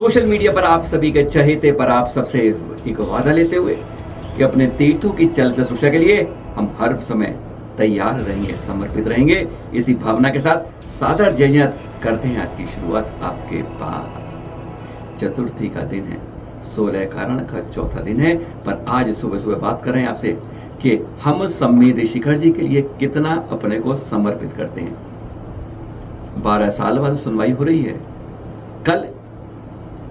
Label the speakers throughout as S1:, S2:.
S1: Social media पर आप सभी के चहेते पर आप सबसे एक वादा लेते हुए कि अपने तीर्थों की चलती सुरक्षा के लिए हम हर समय तैयार रहेंगे, समर्पित रहेंगे। इसी भावना के साथ सादर जयजयत करते हैं आज की शुरुआत आपके पास। चतुर्थी का दिन है, 16 कारण का चौथा दिन है, पर आज सुबह सुबह बात कर रहे हैं आपसे कि हम सम्मेद शिखर जी के लिए कितना अपने को समर्पित करते हैं। 12 साल बाद सुनवाई हो रही है। कल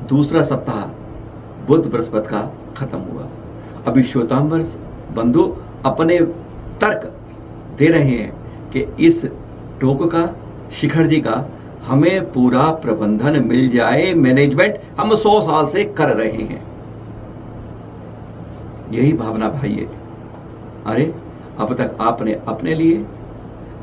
S1: दूसरा सप्ताह बुध बृहस्पति का खत्म हुआ। अभी श्वेतांबर बंधु अपने तर्क दे रहे हैं कि इस टोक का, शिखर जी का हमें पूरा प्रबंधन मिल जाए, मैनेजमेंट हम 100 साल से कर रहे हैं। यही भावना भाई है। अरे अब तक आपने अपने लिए,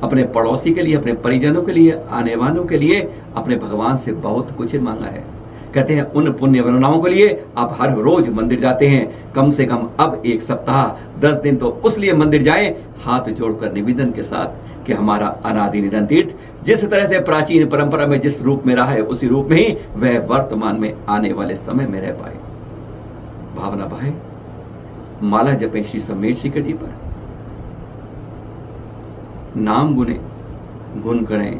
S1: अपने पड़ोसी के लिए, अपने परिजनों के लिए, आने वालों के लिए अपने भगवान से बहुत कुछ मांगा है। कहते हैं उन पुण्य वरुणाओं के लिए आप हर रोज मंदिर जाते हैं। कम से कम अब एक सप्ताह 10 दिन तो उस लिए मंदिर जाएं, हाथ जोड़कर निवेदन के साथ कि हमारा अनादि निधन तीर्थ जिस तरह से प्राचीन परंपरा में जिस रूप में रहा है उसी रूप में ही वह वर्तमान में आने वाले समय में रह पाए। भावना भाई, माला जपें श्री सम्मेद शिखर जी पर, नाम गुने, गुण गणे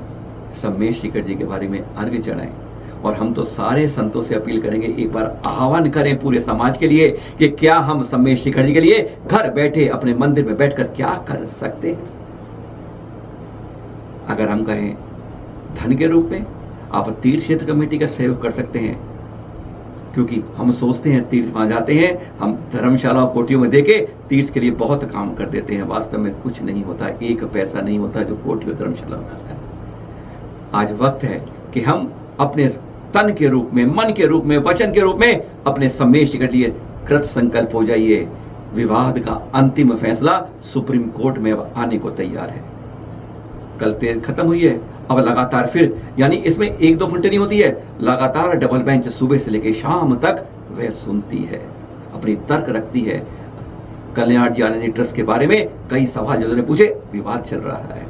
S1: सम्मेद शिखर जी के बारे में अर्घ्य चढ़ाएं। और हम तो सारे संतों से अपील करेंगे, एक बार आह्वान करें पूरे समाज के लिए कि क्या हम सम्मेद शिखर जी के लिए घर बैठे अपने मंदिर में बैठकर क्या कर सकते हैं। अगर हम कहें धन के रूप में, आप तीर्थ क्षेत्र कमेटी का सहयोग कर सकते हैं, क्योंकि हम सोचते हैं तीर्थ वहां जाते हैं, हम धर्मशालाओं कोटियों में देके तीर्थ के लिए बहुत काम कर देते हैं। वास्तव में कुछ नहीं होता, एक पैसा नहीं होता जो कोटियों धर्मशाला में आता है। आज वक्त है कि हम अपने तन के रूप में, मन के रूप में, वचन के रूप में अपने सम्मेद शिखर लिए कृत संकल्प हो जाइए। विवाद का अंतिम फैसला सुप्रीम कोर्ट में अब आने को तैयार है। कल तेज खत्म हुई है, अब लगातार फिर, यानी इसमें 1-2 घंटे नहीं होती है, लगातार डबल बेंच सुबह से लेकर शाम तक वह सुनती है, अपनी तर्क रखती है। कल्याण जी आनंद ट्रस्ट के बारे में कई सवाल जो पूछे, विवाद चल रहा है,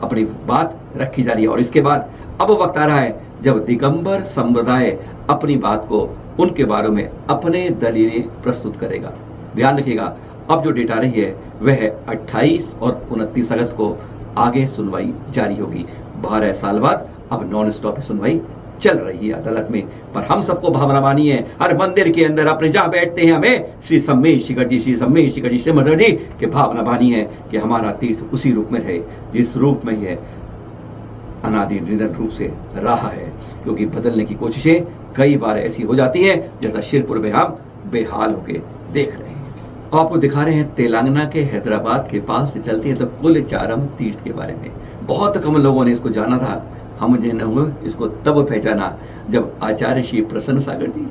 S1: अपनी बात रखी जा रही है। और इसके बाद अब वक्त आ रहा है जब दिगंबर संप्रदाय अपनी बात को, उनके बारे में अपने दलीलें प्रस्तुत करेगा। ध्यान रखिएगा, अब जो डेट आ रही है वह 28 और 29 अगस्त को आगे सुनवाई जारी होगी। 12 साल बाद अब नॉन स्टॉप सुनवाई चल रही है अदालत में। पर हम सबको भावना मानी है, हर मंदिर के अंदर अपने जहां बैठते हैं हमें श्री सम्मेद शिखर जी, श्री सम्मेद शिखर जी, श्री मर्दर जी की भावना मानी है कि हमारा तीर्थ उसी रूप में रहे जिस रूप में है अनादि निधन रूप से रहा है। क्योंकि बदलने की कोशिशें कई बार ऐसी हो जाती हैं जैसा शिरपुर में हम बेहाल होके देख रहे हैं। आपको दिखा रहे हैं तेलंगाना के हैदराबाद के पास से चलती है तो कुलचारम तीर्थ के बारे में बहुत कम लोगों ने इसको जाना था। हम जिन्होंने इसको तब पहचाना जब आचार्य श्री प्रसन्न सागर जी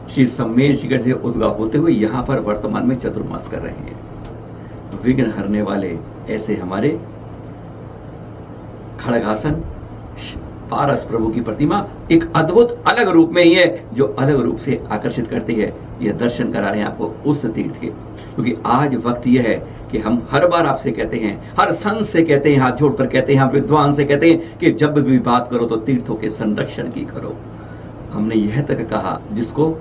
S1: श्री सम्मेद शिखर से उद्गव होते हुए यहाँ पर वर्तमान में चतुर्मास कर रहे हैं। विघ्न हरने वाले ऐसे हमारे खड़गासन पारस प्रभु की प्रतिमा एक अद्भुत अलग रूप में ही है, जो अलग रूप से आकर्षित करती है। यह दर्शन करा रहे हैं आपको उस तीर्थ के। क्योंकि आज वक्त यह है कि हम हर बार आपसे कहते हैं, हर संत से कहते हैं, हाथ जोड़कर कहते हैं, विद्वान से कहते हैं कि जब भी बात करो तो तीर्थों के संरक्षण की करो। हमने यह तक कहा जिसको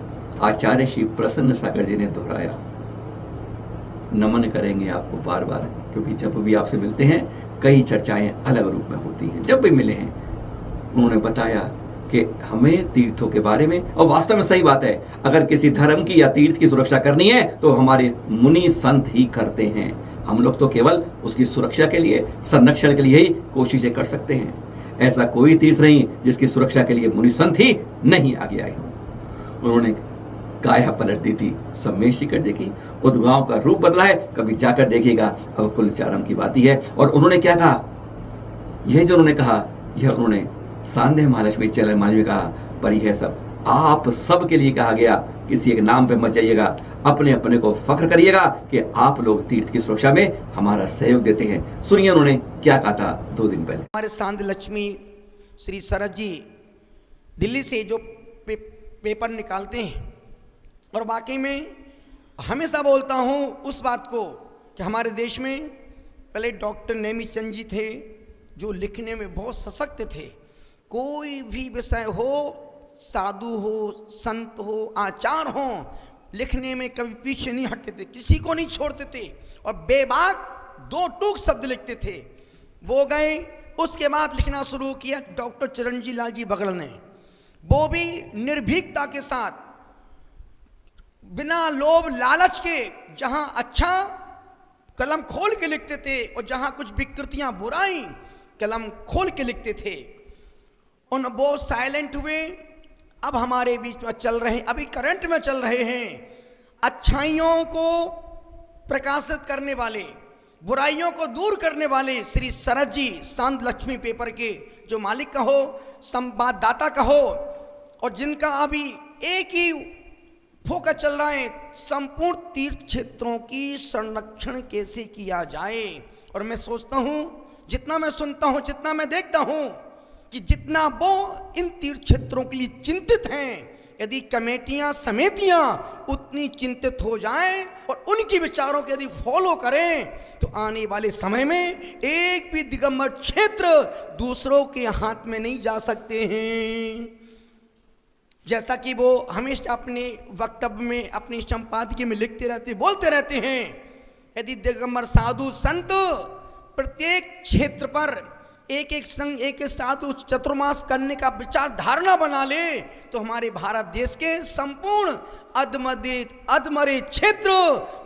S1: आचार्य श्री प्रसन्न सागर जी ने दोहराया। नमन करेंगे आपको बार बार, क्योंकि जब भी आपसे मिलते हैं कई चर्चाएं अलग रूप में होती हैं। जब भी मिले हैं उन्होंने बताया कि हमें तीर्थों के बारे में, और वास्तव में सही बात है, अगर किसी धर्म की या तीर्थ की सुरक्षा करनी है तो हमारे मुनि संत ही करते हैं। हम लोग तो केवल उसकी सुरक्षा के लिए, संरक्षण के लिए ही कोशिशें कर सकते हैं। ऐसा कोई तीर्थ नहीं जिसकी सुरक्षा के लिए मुनि संत ही नहीं आगे आए हों। उन्होंने काया पलट दी थी सम्मेद शिखर जी की, उद्गांव का रूप बदला है। कभी जाकर देखिएगा, अब कुलचारम की बात ही है। और उन्होंने क्या कहा, यह जो उन्होंने कहा, यह उन्होंने सांध्य महालक्ष्मी चैनल में कहा, पर यह सब आप सब के लिए कहा गया। किसी एक नाम पे मत जाइएगा, अपने अपने को फख्र करिएगा कि आप लोग तीर्थ की सुरक्षा में हमारा सहयोग देते हैं। सुनिए उन्होंने क्या कहा था 2 दिन पहले।
S2: हमारे सांध्य लक्ष्मी श्री शरद जी दिल्ली से जो पेपर निकालते हैं, और वाकई में हमेशा बोलता हूँ उस बात को कि हमारे देश में पहले डॉक्टर नेमीचंद जी थे जो लिखने में बहुत सशक्त थे। कोई भी विषय हो साधु हो, संत हो, आचार हो, लिखने में कभी पीछे नहीं हटते थे, किसी को नहीं छोड़ते थे और बेबाक 2 टूक शब्द लिखते थे। वो गए, उसके बाद लिखना शुरू किया डॉक्टर चिरंजी लाल जी बगल ने। वो भी निर्भीकता के साथ, बिना लोभ लालच के, जहां अच्छा कलम खोल के लिखते थे और जहां कुछ विकृतियां बुराई कलम खोल के लिखते थे। उन वो साइलेंट हुए, अब हमारे बीच में चल रहे, अभी करंट में चल रहे हैं, अच्छाइयों को प्रकाशित करने वाले, बुराइयों को दूर करने वाले श्री शरद जी, शांत लक्ष्मी पेपर के जो मालिक कहो, संवाददाता कहो, और जिनका अभी एक ही फोकस चल रहा है, संपूर्ण तीर्थ क्षेत्रों की संरक्षण कैसे किया जाए। और मैं सोचता हूं, जितना मैं सुनता हूं, जितना मैं देखता हूं, कि जितना वो इन तीर्थ क्षेत्रों के लिए चिंतित हैं, यदि कमेटियां समितियां उतनी चिंतित हो जाएं और उनकी विचारों को यदि फॉलो करें, तो आने वाले समय में एक भी दिगंबर क्षेत्र दूसरों के हाथ में नहीं जा सकते हैं। जैसा कि वो हमेशा अपने वक्तव्य में, अपनी संपादकीय में लिखते रहते, बोलते रहते हैं, यदि दिगंबर साधु संत प्रत्येक क्षेत्र पर एक एक संघ, एक एक साधु चतुर्मास करने का विचार धारणा बना ले, तो हमारे भारत देश के संपूर्ण अधमरे क्षेत्र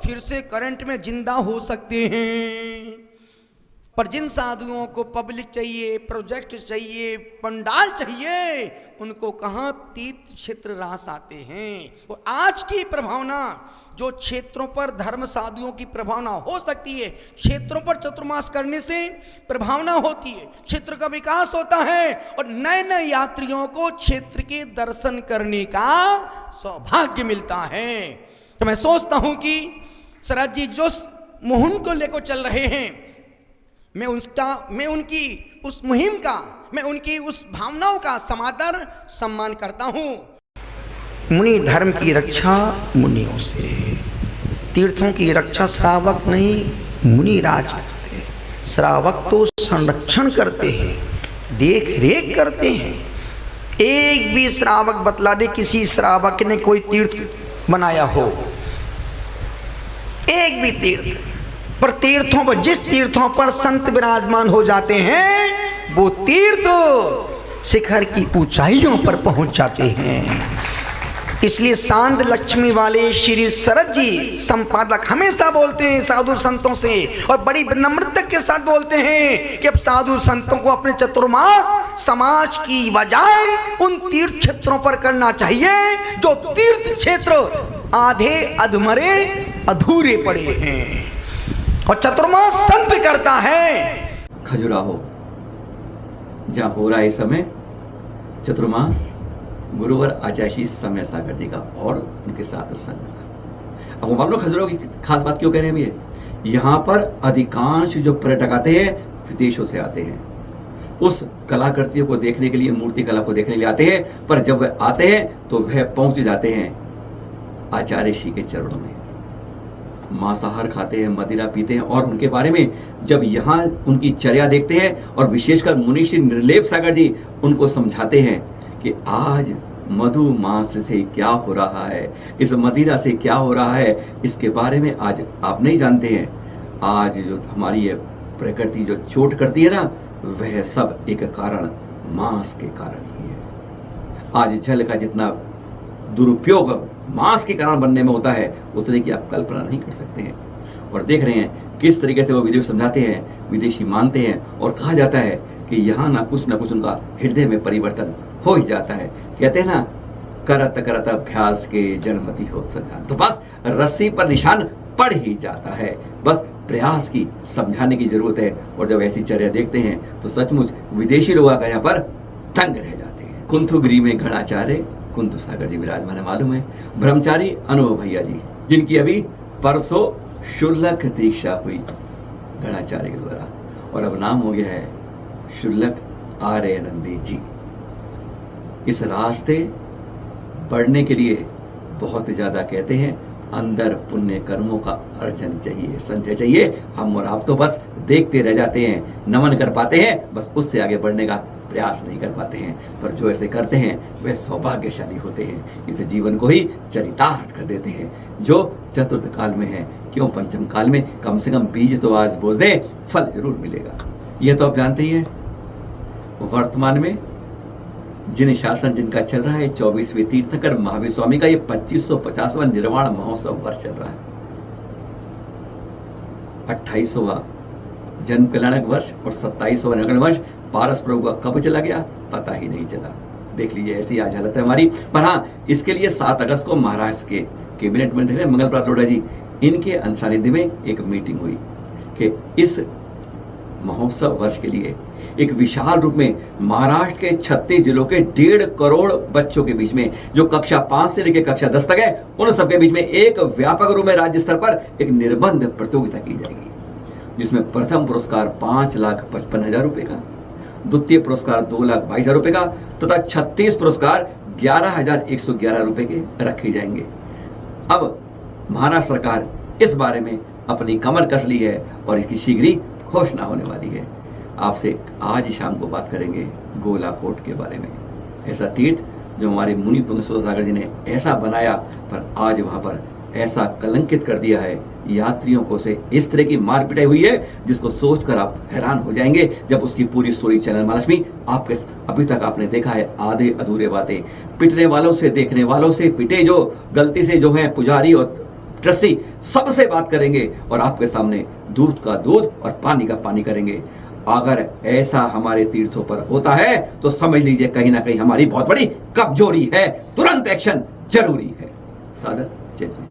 S2: फिर से करंट में जिंदा हो सकते हैं। पर जिन साधुओं को पब्लिक चाहिए, प्रोजेक्ट चाहिए, पंडाल चाहिए, उनको कहाँ तीर्थ क्षेत्र रास आते हैं। और आज की प्रभावना, जो क्षेत्रों पर धर्म साधुओं की प्रभावना हो सकती है, क्षेत्रों पर चतुर्मास करने से प्रभावना होती है, क्षेत्र का विकास होता है और नए नए यात्रियों को क्षेत्र के दर्शन करने का सौभाग्य मिलता है। तो मैं सोचता हूं कि शरद जी जो मुहिम को लेकर चल रहे हैं, मैं उनकी उस मुहिम का, मैं उनकी उस भावनाओं का समादर सम्मान करता हूं। मुनि धर्म की रक्षा मुनियों से, तीर्थों की रक्षा श्रावक नहीं, मुनि राज करते। श्रावक तो संरक्षण करते हैं, देख रेख करते हैं। एक भी श्रावक बतला दे किसी श्रावक ने कोई तीर्थ बनाया हो, एक भी तीर्थ पर, तीर्थों पर, जिस तीर्थों पर संत विराजमान हो जाते हैं, वो तीर्थ शिखर की ऊंचाइयों पर पहुंच जाते हैं। इसलिए शांत लक्ष्मी वाले श्री शरद जी संपादक हमेशा बोलते हैं साधु संतों से, और बड़ी विनम्रता के साथ बोलते हैं कि अब साधु संतों को अपने चतुर्मास समाज की बजाय उन तीर्थ क्षेत्रों पर करना चाहिए जो तीर्थ क्षेत्र आधे अधमरे अधूरे पड़े हैं, और चतुर्मास संत करता है।
S1: खजुराहो जहाँ हो रहा है इस समय चतुर्मास, गुरुवर आचार्य समय सागर जी का और उनके साथ संगत। अब वो मालूम खजुराहो की खास बात क्यों कह रहे हैं भैया, यहाँ पर अधिकांश जो पर्यटक आते हैं विदेशों से आते हैं, उस कलाकृतियों को देखने के लिए, मूर्ति कला को देखने के लिए आते हैं। पर जब वह आते हैं तो वह पहुंच जाते हैं आचार्य श्री के चरणों में, मांसाहार खाते हैं, मदिरा पीते हैं, और उनके बारे में जब यहाँ उनकी चर्या देखते हैं, और विशेषकर मुनि श्री निर्लेप सागर जी उनको समझाते हैं कि आज मधु मांस से क्या हो रहा है, इस मदिरा से क्या हो रहा है, इसके बारे में आज आप नहीं जानते हैं। आज जो हमारी ये प्रकृति जो चोट करती है ना, वह सब एक कारण मांस के कारण ही है। आज जल का जितना दुरुपयोग मांस के कारण बनने में होता है, उतने की आप कल्पना नहीं कर सकते हैं। और देख रहे हैं किस तरीके से वो विदेशी समझाते हैं, विदेशी मानते हैं, और कहा जाता है कि यहाँ ना कुछ उनका हृदय में परिवर्तन हो ही जाता है। कहते हैं ना, करत करत अभ्यास के जन्मति हो सजान, तो बस रस्सी पर निशान पड़ ही जाता है। बस प्रयास की समझाने की जरूरत है। और जब ऐसी चर्या देखते हैं तो सचमुच विदेशी लोग आकर यहाँ पर दंग रह जाते हैं। कुंथुगिरी में गणाचार्य कुंतु सागर जी विराजमान है, मालूम है, ब्रह्मचारी अनुभव भैया जी, जिनकी अभी परसों शुल्लक दीक्षा हुई गणाचार्य के द्वारा, और अब नाम हो गया है शुल्लक आर्यानंदी जी। इस रास्ते बढ़ने के लिए बहुत ज्यादा कहते हैं अंदर पुण्य कर्मों का अर्जन चाहिए, संचय चाहिए। हम और आप तो बस देखते रह जाते हैं, नमन कर पाते हैं, बस उससे आगे बढ़ने का प्रयास नहीं कर पाते हैं, पर जो ऐसे करते हैं वे सौभाग्यशाली होते हैं। इस जीवन को ही चरितार्थ कर देते हैं। जो चतुर्थ काल में है, क्यों पंचम काल में, कम से कम बीज तो आज बोझ दे, फल जरूर मिलेगा। यह तो आप जानते ही हैं। वर्तमान में जिन शासन जिनका चल रहा है 24वें तीर्थंकर महावीर स्वामी का ये 2550वां निर्वाण महोत्सव वर्ष चल रहा है। 28वां जन्म कल्याणक वर्ष और 27वां निर्वाण वर्ष पारस प्रभु का कब चला गया पता ही नहीं चला। देख लीजिए, ऐसी आज हालत है हमारी। पर हाँ, इसके लिए 7 अगस्त को महाराष्ट्र के कैबिनेट मंत्री मंगल प्रसाद लोढ़ा जी, इनके सानिध्य में एक मीटिंग हुई कि इस महोत्सव वर्ष के लिए एक विशाल रूप में महाराष्ट्र के 36 जिलों के 1.5 करोड़ बच्चों के बीच में, जो कक्षा 5 से लेकर कक्षा 10 तक है, उन सबके बीच में एक व्यापक रूप में राज्य स्तर पर एक निबंध प्रतियोगिता की जाएगी, जिसमें प्रथम पुरस्कार 5,55,000 रुपए का, द्वितीय पुरस्कार 2,22,000 रुपए का तथा 36 पुरस्कार 11,111 रुपए के रखे जाएंगे। अब महाराष्ट्र सरकार इस बारे में अपनी कमर कस ली है और इसकी शीघ्र ही घोषणा होने वाली है। आपसे आज ही शाम को बात करेंगे गोलाकोट के बारे में। ऐसा तीर्थ जो हमारे मुनि पुंग सागर जी ने ऐसा बनाया, पर आज वहां पर ऐसा कलंकित कर दिया है यात्रियों को, से इस तरह की मार पिटाई हुई है जिसको सोचकर आप हैरान हो जाएंगे जब उसकी पूरी स्टोरी चैनल महालक्ष्मी आपके अभी तक आपने देखा है आधे अधूरे बातें, पिटने वालों से, देखने वालों से, पिटे जो गलती से जो है पुजारी और ट्रस्टी, सबसे बात करेंगे और आपके सामने दूध का दूध और पानी का पानी करेंगे। अगर ऐसा हमारे तीर्थों पर होता है तो समझ लीजिए कहीं ना कहीं हमारी बहुत बड़ी कमजोरी है। तुरंत एक्शन जरूरी है। सादर जय।